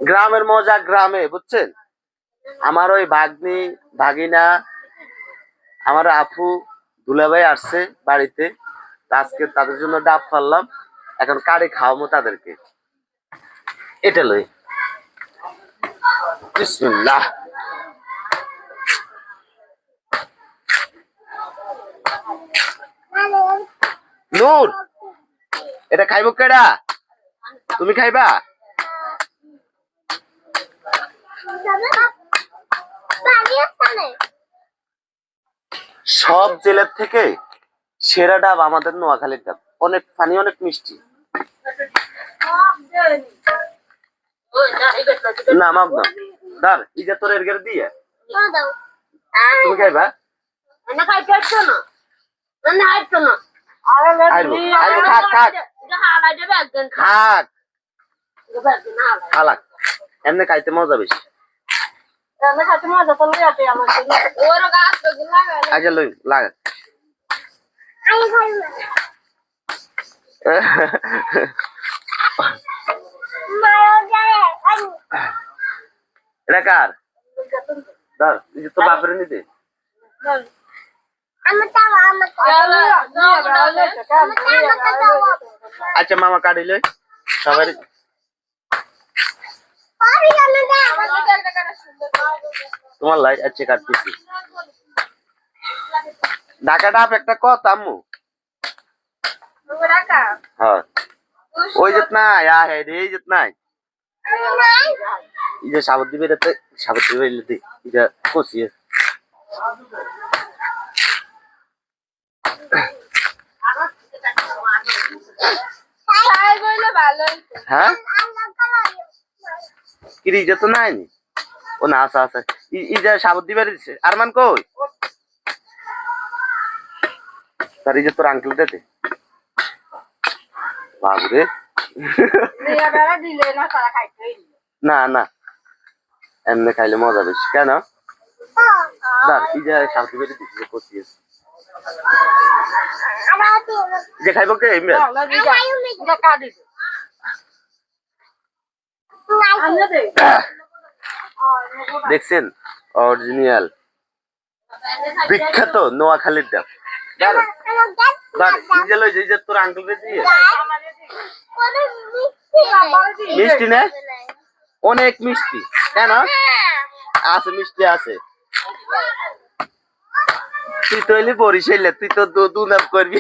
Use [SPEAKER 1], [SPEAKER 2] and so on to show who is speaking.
[SPEAKER 1] গ্রামের মজা গ্রামে, বুঝছেন? আমার ওই ভাগ্নি ভাগিনা, আমার আপু দুলাভাই আসছে বাড়িতে, আজকে তাদের জন্য ডাব ফাললাম, এখন কারে খাওয়াবো তাদেরকে। এটা লই, বিসমিল্লাহ। নূর, এটা খাইব কেডা? তুমি খাইবা? সব জেলার থেকে সেরা ডাব আমাদের নোয়াখালীর ডাব, অনেক পানি, অনেক মিষ্টি। না মাপ না, দার ইজা তোর এর গেরে দিয়ে তুমি খাইবা? এমনি খাইতে মজা বেশি। আচ্ছা লই লাগা। এটা কার? ধর, তো বাপরে নিতে। আচ্ছা মামা কাটিলে সবাই তোমার লাই। আচ্ছা কাটতেছি। ঢাকা ডাব একটা কত আম্মু? হ্যাঁ ওই যেত নাই, এই যেত নাই, এই যে সাবত দিবে, এটাতে সাবত দিবে, এটা কষিয়ে। হ্যাঁ কিরি যেত নাই ও না, আসা আসা ই যে সাবত দিবে দিচ্ছে। আরমান কই? তার এই যে তোর আঙ্কেল দে বাবুরে। না না, এমনি খাইলে মজা বেশি। কেন? এই যে সাবত দিবে দিচ্ছে কষিয়ে। যে খাইব কে? দেখছেন অরিজিনাল বিখ্যাত নোয়াখালীর ডাব। তোর আঙ্কেল দিয়ে মিষ্টি না, অনেক মিষ্টি। কেন? আছে মিষ্টি আছে। তুই তো এলি বরিশাইলে, তুই তো দু নাম করবি।